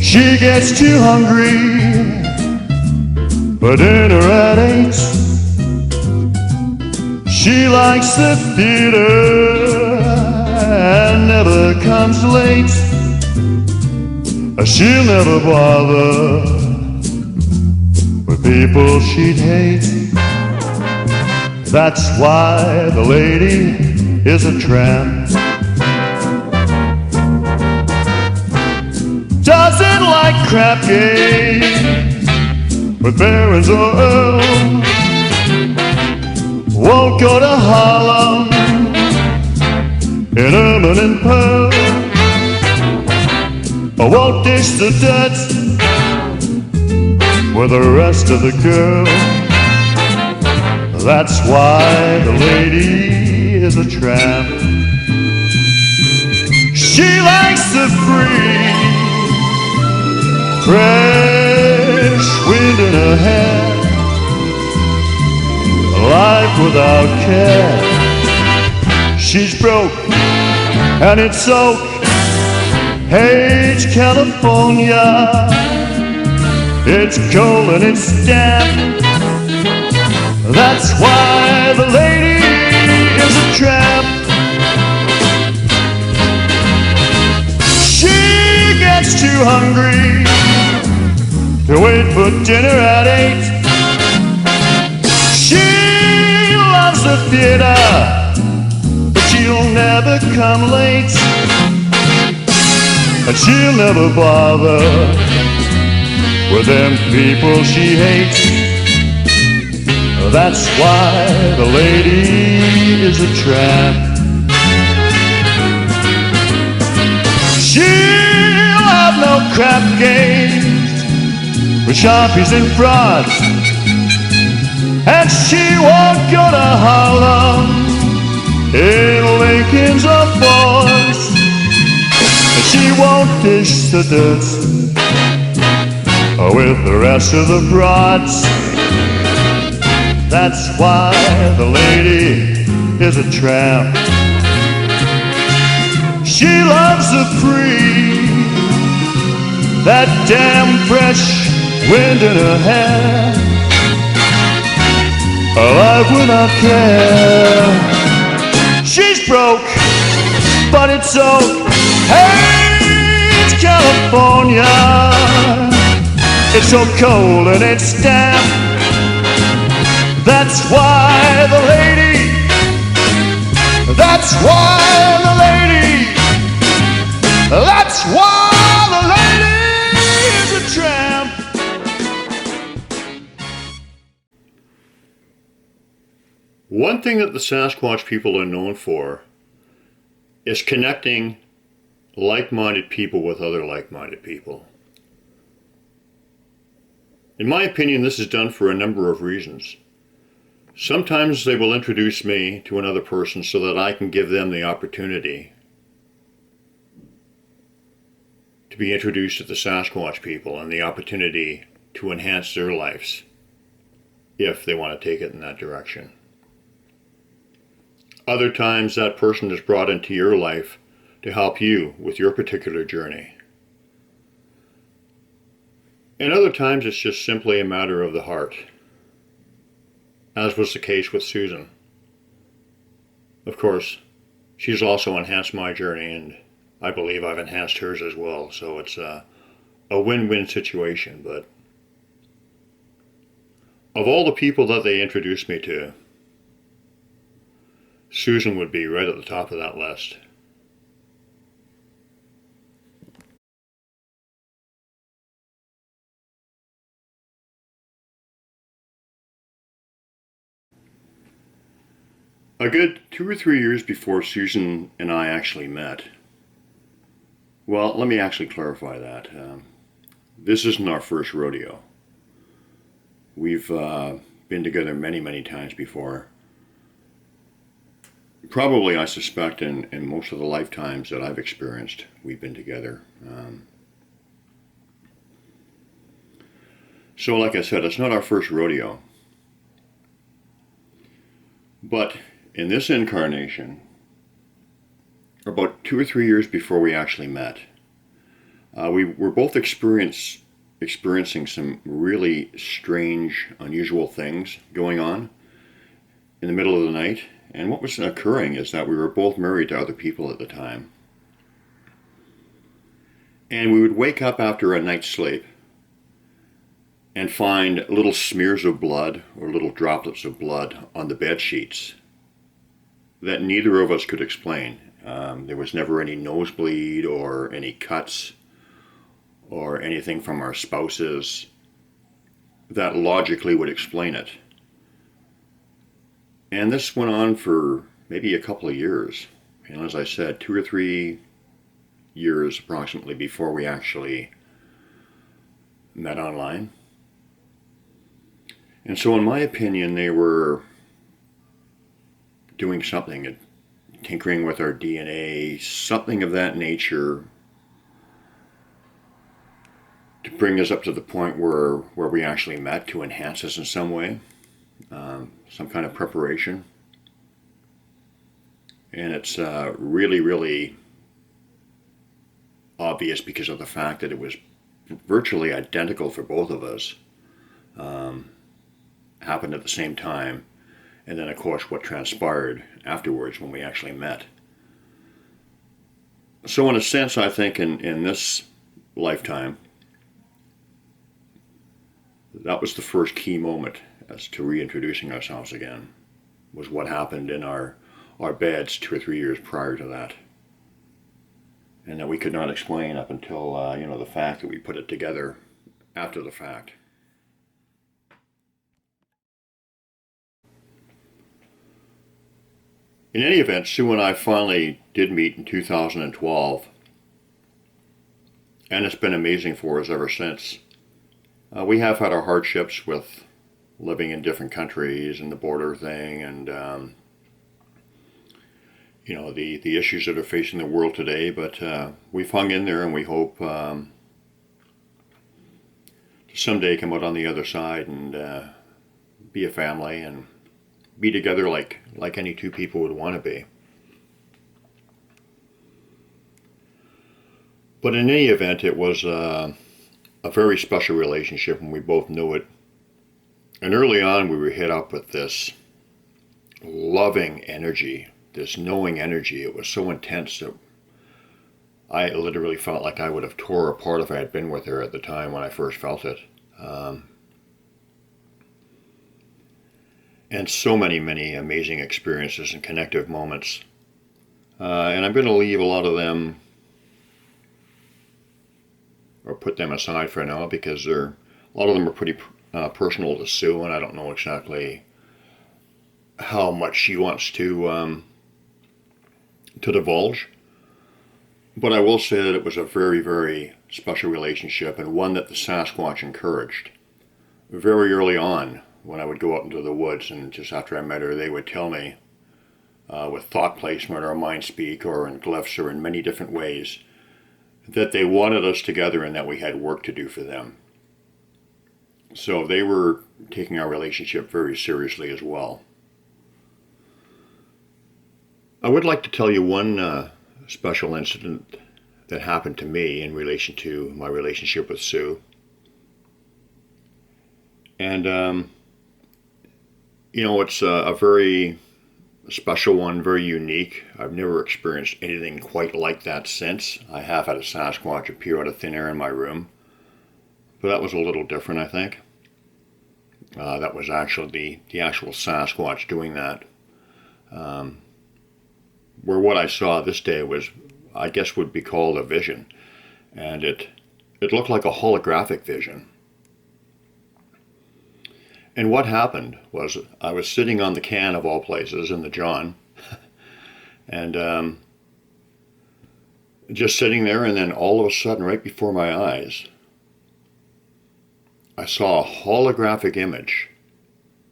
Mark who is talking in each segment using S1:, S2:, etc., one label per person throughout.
S1: She gets too hungry for dinner at 8. She likes the theater and never comes late. She'll never bother with people she'd hate. That's why the lady is a tramp. Doesn't like crap games with barons or earls. Won't go to Harlem in ermine and pearl. Or won't dish the dirt with the rest of the girls. That's why the lady is a tramp. She likes the free, fresh wind in her hair, life without care. She's broke and it's oak, hates California. It's cold and it's damp. That's why the lady is a tramp. She gets too hungry to wait for dinner at 8. She loves the theater, but she'll never come late. And she'll never bother with them people she hates. That's why the lady is a tramp. She'll have no crap games with sharpies and frauds, and she won't go to Harlem in Lincolns or Fords. And she won't dish the dirt with the rest of the broads. That's why the lady is a tramp. She loves the free, that damn fresh wind in her hair, a life without care. She's broke, but it's oak. Hey, it's California. It's so cold and it's damp. That's why the lady, that's why the lady, that's why the lady is a tramp. One thing that the Sasquatch people are known for is connecting like-minded people with other like-minded people. In my opinion, this is done for a number of reasons. Sometimes they will introduce me to another person so that I can give them the opportunity to be introduced to the Sasquatch people and the opportunity to enhance their lives if they want to take it in that direction. Other times that person is brought into your life to help you with your particular journey. And other times it's just simply a matter of the heart, as was the case with Susan. Of course, she's also enhanced my journey, and I believe I've enhanced hers as well, so it's a win-win situation. But of all the people that they introduced me to, Susan would be right at the top of that list. A good 2 or 3 years before Susan and I actually met, well, let me actually clarify that. This isn't our first rodeo. We've been together many, many times before. Probably, I suspect, in most of the lifetimes that I've experienced, we've been together. So like I said, it's not our first rodeo. But in this incarnation, about 2 or 3 years before we actually met,
S2: We were both experiencing some really strange, unusual things going on in the middle of the night. And what was occurring is that we were both married to other people at the time. And we would wake up after a night's sleep and find little smears of blood or little droplets of blood on the bed sheets that neither of us could explain. There was never any nosebleed or any cuts or anything from our spouses that logically would explain it. And this went on for maybe a couple of years. And as I said, 2 or 3 years approximately before we actually met online. And so in my opinion, they were doing something, tinkering with our DNA, something of that nature, to bring us up to the point where we actually met, to enhance us in some way, some kind of preparation. And it's really, really obvious because of the fact that it was virtually identical for both of us. Happened at the same time, and then of course what transpired afterwards when we actually met. So in a sense, I think in this lifetime, that was the first key moment as to reintroducing ourselves again, was what happened in our beds 2 or 3 years prior to that. And that we could not explain up until, the fact that we put it together after the fact. In any event, Sue and I finally did meet in 2012, and it's been amazing for us ever since. We have had our hardships with living in different countries and the border thing, and the issues that are facing the world today, but we've hung in there, and we hope to someday come out on the other side and be a family and be together like any two people would want to be. But in any event, it was a very special relationship, and we both knew it. And early on, we were hit up with this loving energy, this knowing energy. It was so intense that I literally felt like I would have tore apart if I had been with her at the time when I first felt it. And so many, many amazing experiences and connective moments. And I'm going to leave a lot of them, or put them aside for now, because a lot of them are pretty personal to Sue, and I don't know exactly how much she wants to divulge. But I will say that it was a very, very special relationship, and one that the Sasquatch encouraged. Very early on, when I would go out into the woods, and just after I met her, they would tell me, with thought placement or mind speak or in glyphs or in many different ways, that they wanted us together and that we had work to do for them. So they were taking our relationship very seriously as well. I would like to tell you one special incident that happened to me in relation to my relationship with Sue. And it's a very special one, very unique. I've never experienced anything quite like that since. I have had a Sasquatch appear out of thin air in my room, but that was a little different, I think. That was actually the actual Sasquatch doing that. Where what I saw this day was, I guess, would be called a vision, and it looked like a holographic vision. And what happened was, I was sitting on the can of all places in the John, and just sitting there, and then all of a sudden, right before my eyes, I saw a holographic image,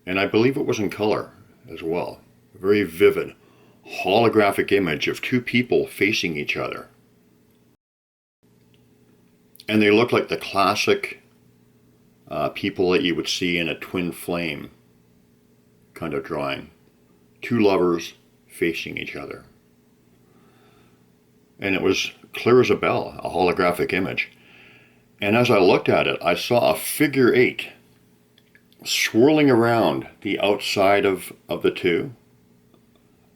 S2: and I believe it was in color as well. A very vivid holographic image of two people facing each other. And they looked like the classic people that you would see in a twin flame kind of drawing. Two lovers facing each other. and it was clear as a bell, a holographic image. And as I looked at it, I saw a figure 8 swirling around the outside of the two,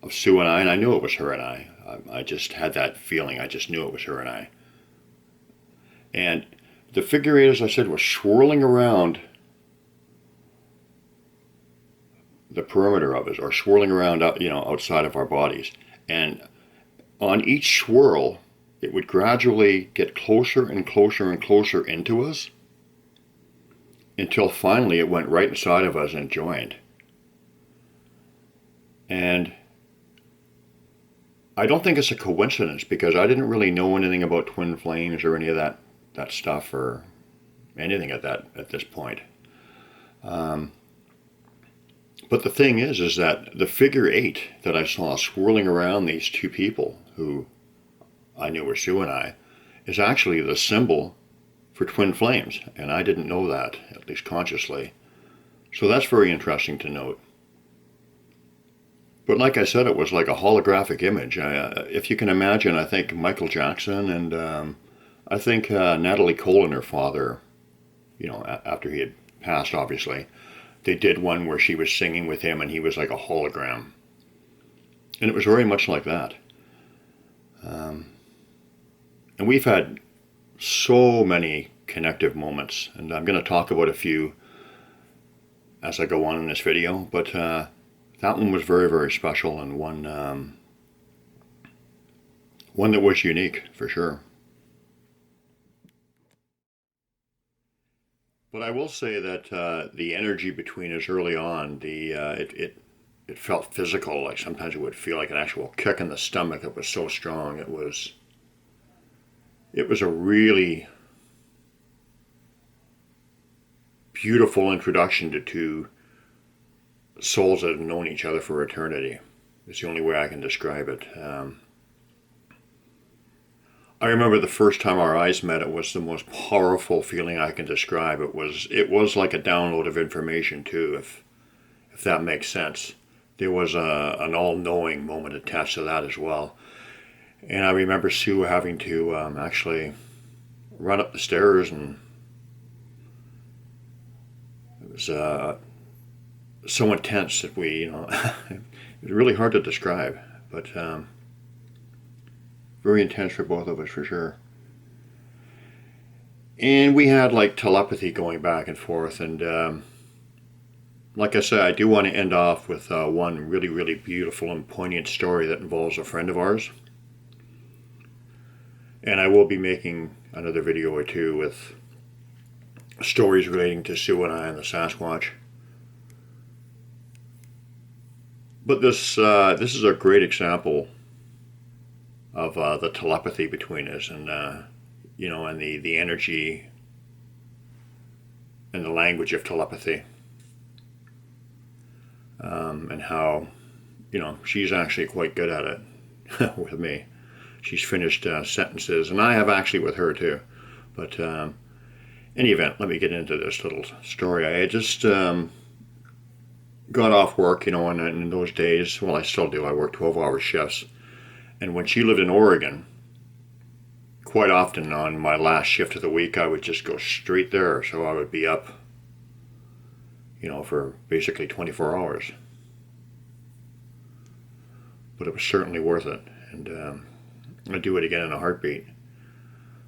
S2: of Sue and I knew it was her and I. I just had that feeling. I just knew it was her and I. And the figure 8, as I said, was swirling around the perimeter of us, or swirling around, outside of our bodies. And on each swirl, it would gradually get closer and closer and closer into us until finally it went right inside of us and joined. And I don't think it's a coincidence, because I didn't really know anything about twin flames or any of that stuff or anything at this point. But the thing is that the figure 8 that I saw swirling around these two people, who I knew were Sue and I, is actually the symbol for twin flames, and I didn't know that, at least consciously. So that's very interesting to note. But like I said, it was like a holographic image. If you can imagine, I think Michael Jackson and I think Natalie Cole and her father, after he had passed, obviously, they did one where she was singing with him and he was like a hologram. And it was very much like that. And we've had so many connective moments, and I'm going to talk about a few as I go on in this video, but that one was very, very special, and one that was unique for sure. But I will say that the energy between us early on, it felt physical. Like sometimes it would feel like an actual kick in the stomach. It was so strong. It was a really beautiful introduction to two souls that have known each other for eternity. It's the only way I can describe it. I remember the first time our eyes met, it was the most powerful feeling I can describe. It was like a download of information too, if that makes sense. There was an all-knowing moment attached to that as well. And I remember Sue having to actually run up the stairs, and it was so intense that it was really hard to describe, but very intense for both of us for sure. And we had like telepathy going back and forth, and like I said, I do want to end off with one really, really beautiful and poignant story that involves a friend of ours. And I will be making another video or two with stories relating to Sue and I and the Sasquatch. But this is a great example of the telepathy between us, and and the energy and the language of telepathy, and how she's actually quite good at it with me. She's finished sentences, and I have actually with her too. But in any event, let me get into this little story. I had just got off work, and in those days, well, I still do. I work 12-hour shifts. And when she lived in Oregon, quite often on my last shift of the week, I would just go straight there. So I would be up, for basically 24 hours. But it was certainly worth it. And I'd do it again in a heartbeat.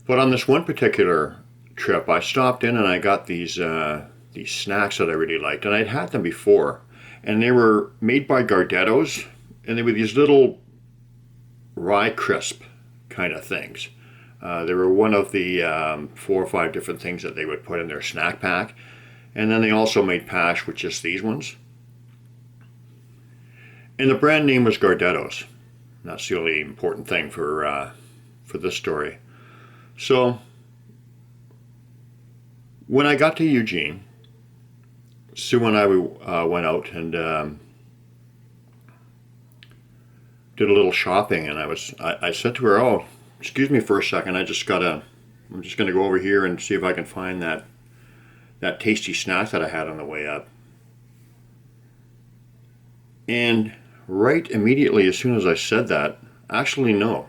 S2: But on this one particular trip, I stopped in and I got these snacks that I really liked. And I'd had them before. And they were made by Gardettos. And they were these little rye crisp kind of things. They were one of the 4 or 5 different things that they would put in their snack pack. And then they also made pash with just these ones. And the brand name was Gardettos. That's the only important thing for this story. So when I got to Eugene, Sue and I went out and did a little shopping, and I said to her, "Oh, excuse me for a second. I'm just gonna go over here and see if I can find that tasty snack that I had on the way up." And right immediately, as soon as I said that, actually no.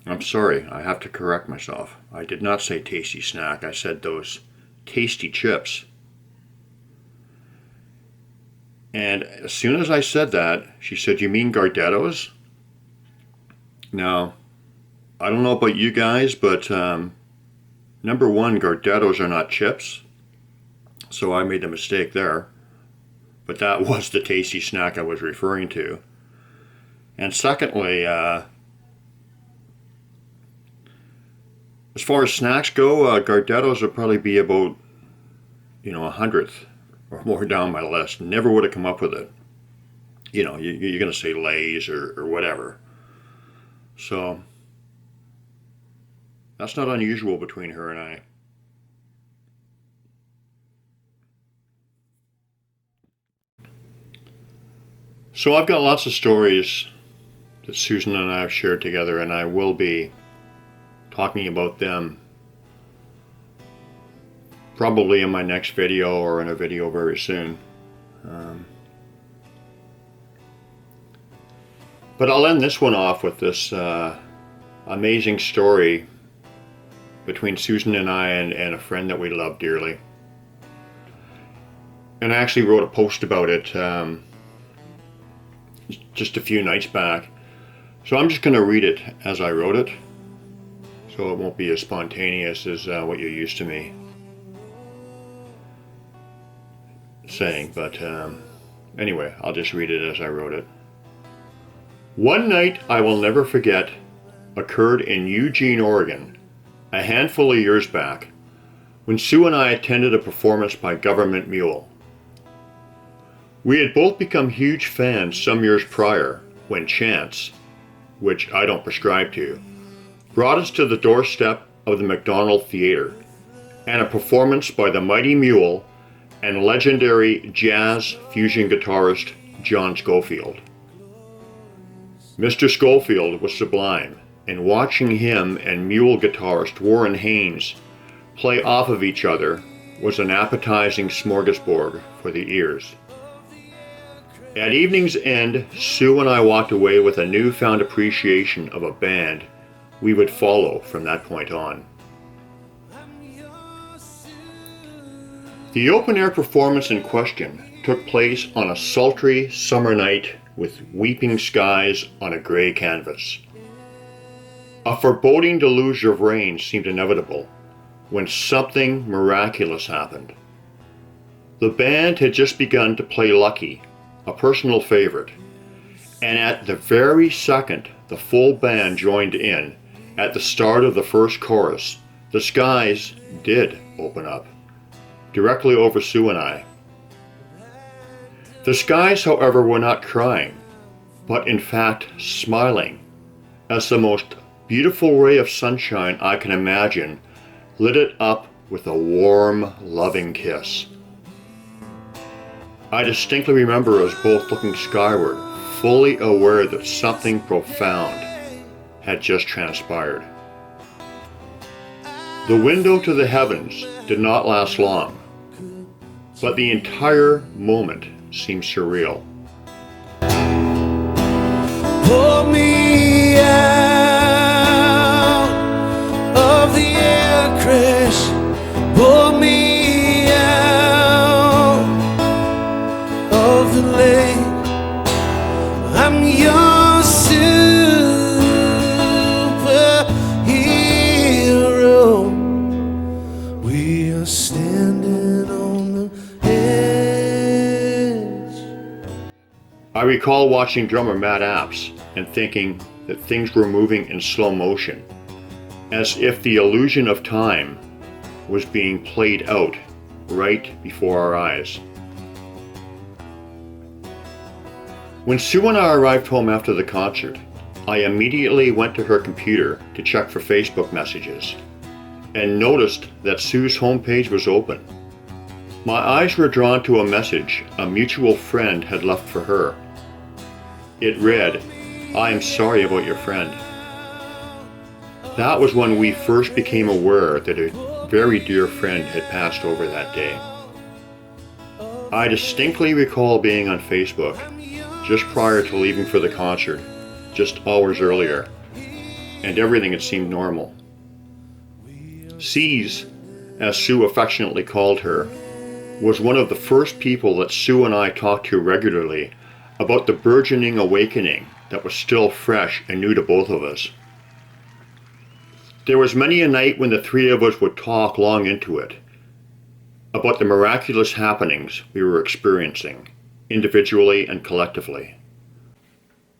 S2: I'm sorry, I have to correct myself. I did not say tasty snack. I said those tasty chips. And as soon as I said that, she said, "You mean Gardettos?" Now, I don't know about you guys, but number one, Gardettos are not chips. So I made a mistake there. But that was the tasty snack I was referring to. And secondly, as far as snacks go, Gardettos would probably be about, 100th or more down my list. Never would have come up with it. You're going to say Lay's or whatever. So that's not unusual between her and I. So I've got lots of stories that Susan and I have shared together, and I will be talking about them probably in my next video or in a video very soon. But I'll end this one off with this amazing story between Susan and I and a friend that we love dearly. And I actually wrote a post about it just a few nights back. So I'm just going to read it as I wrote it, so it won't be as spontaneous as what you're used to me saying. But anyway, I'll just read it as I wrote it. One night I will never forget occurred in Eugene, Oregon, a handful of years back, when Sue and I attended a performance by Government Mule. We had both become huge fans some years prior when chance, which I don't prescribe to, brought us to the doorstep of the McDonald Theater and a performance by the Mighty Mule and legendary jazz fusion guitarist John Scofield. Mr. Scofield was sublime, and watching him and mule guitarist Warren Haynes play off of each other was an appetizing smorgasbord for the ears. At evening's end, Sue and I walked away with a newfound appreciation of a band we would follow from that point on. The open-air performance in question took place on a sultry summer night with weeping skies on a gray canvas. A foreboding deluge of rain seemed inevitable when something miraculous happened. The band had just begun to play Lucky, a personal favorite, and at the very second the full band joined in, at the start of the first chorus, the skies did open up, directly over Sue and I. The skies, however, were not crying, but in fact smiling, as the most beautiful ray of sunshine I can imagine lit it up with a warm, loving kiss. I distinctly remember us both looking skyward, fully aware that something profound had just transpired. The window to the heavens did not last long, but the entire moment seemed surreal.
S3: Pull me out of the air crash. Pull me out of the lake. I'm your superhero. We are standing on the edge.
S2: I recall watching drummer Matt Apps and thinking that things were moving in slow motion, as if the illusion of time was being played out right before our eyes. When Sue and I arrived home after the concert, I immediately went to her computer to check for Facebook messages and noticed that Sue's homepage was open. My eyes were drawn to a message a mutual friend had left for her. It read, "I am sorry about your friend." That was when we first became aware that a very dear friend had passed over that day. I distinctly recall being on Facebook just prior to leaving for the concert, just hours earlier, and everything had seemed normal. C's, as Sue affectionately called her, was one of the first people that Sue and I talked to regularly about the burgeoning awakening that was still fresh and new to both of us. There was many a night when the three of us would talk long into it about the miraculous happenings we were experiencing, individually and collectively.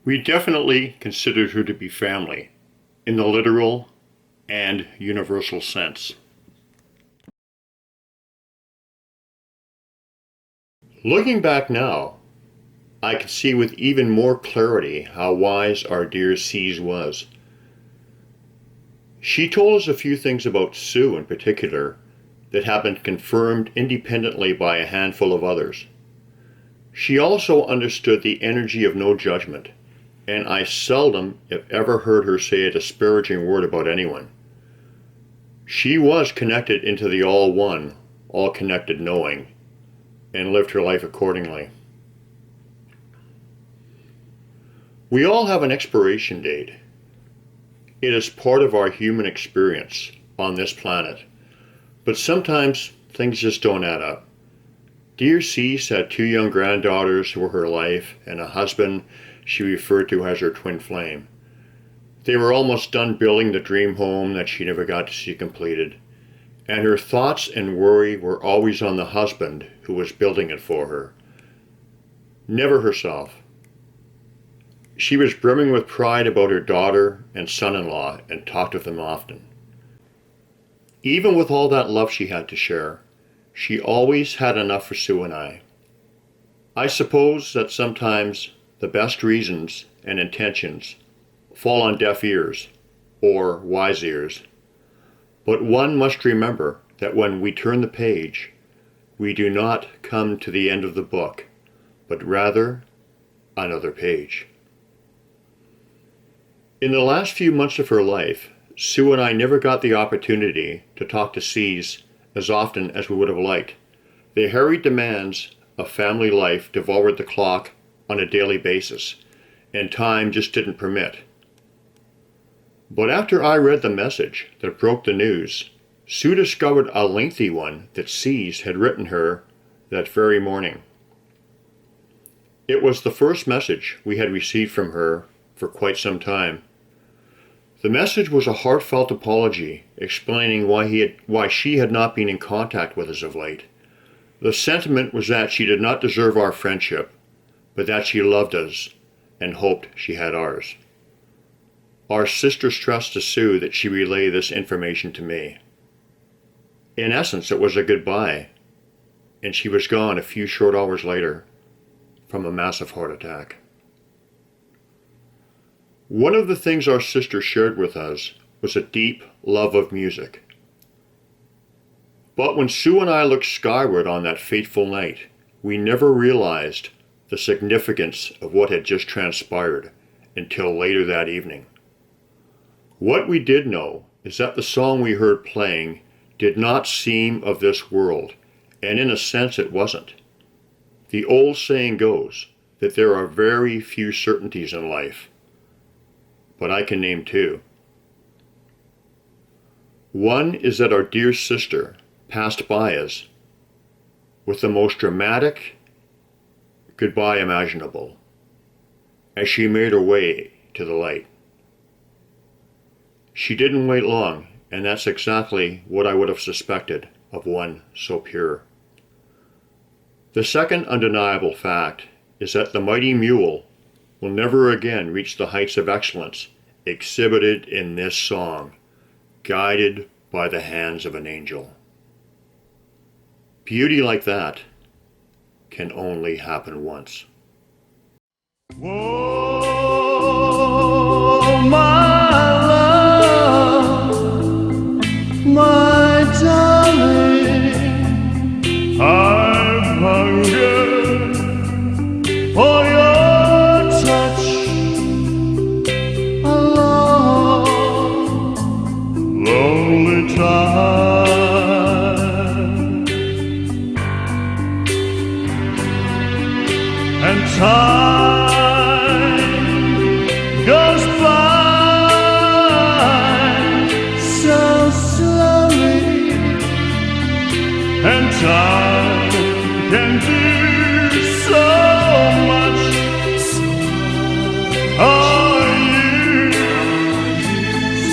S2: We definitely considered her to be family, in the literal and universal sense. Looking back now, I can see with even more clarity how wise our dear C's was. She told us a few things about Sue in particular that have been confirmed independently by a handful of others. She also understood the energy of no judgment, and I seldom, if ever, heard her say a disparaging word about anyone. She was connected into the all-one, all-connected knowing, and lived her life accordingly. We all have an expiration date. It is part of our human experience on this planet, but sometimes things just don't add up. Dear Cease had 2 young granddaughters who were her life, and a husband she referred to as her twin flame. They were almost done building the dream home that she never got to see completed, and her thoughts and worry were always on the husband who was building it for her, never herself. She was brimming with pride about her daughter and son-in-law and talked of them often. Even with all that love she had to share, she always had enough for Sue and I. I suppose that sometimes the best reasons and intentions fall on deaf ears, or wise ears. But one must remember that when we turn the page, we do not come to the end of the book, but rather another page. In the last few months of her life, Sue and I never got the opportunity to talk to C's as often as we would have liked. The harried demands of family life devoured the clock on a daily basis, and time just didn't permit. But after I read the message that broke the news, Sue discovered a lengthy one that C's had written her that very morning. It was the first message we had received from her for quite some time. The message was a heartfelt apology, explaining why she had not been in contact with us of late. The sentiment was that she did not deserve our friendship, but that she loved us and hoped she had ours. Our sister stressed to Sue that she relay this information to me. In essence, it was a goodbye, and she was gone a few short hours later from a massive heart attack. One of the things our sister shared with us was a deep love of music. But when Sue and I looked skyward on that fateful night, we never realized the significance of what had just transpired until later that evening. What we did know is that the song we heard playing did not seem of this world, and in a sense it wasn't. The old saying goes that there are very few certainties in life, but I can name 2. One is that our dear sister passed by us with the most dramatic goodbye imaginable as she made her way to the light. She didn't wait long, and that's exactly what I would have suspected of one so pure. The second undeniable fact is that the mighty mule will never again reach the heights of excellence exhibited in this song, guided by the hands of an angel. Beauty like that can only happen once.
S1: Whoa, my love, my darling, I've hungered for your touch a long, lonely time, and time time can do so much. Are you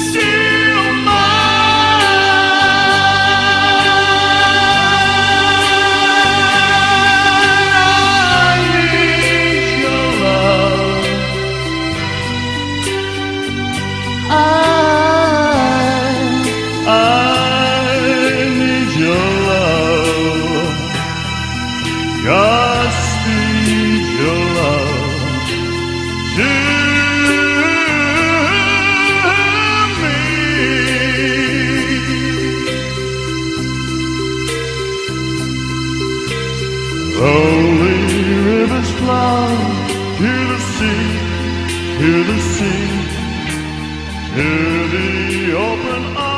S1: still mine? I need your love. I need your love. Godspeed your love to me. Lonely rivers flow to the sea, to the sea, to the open arms.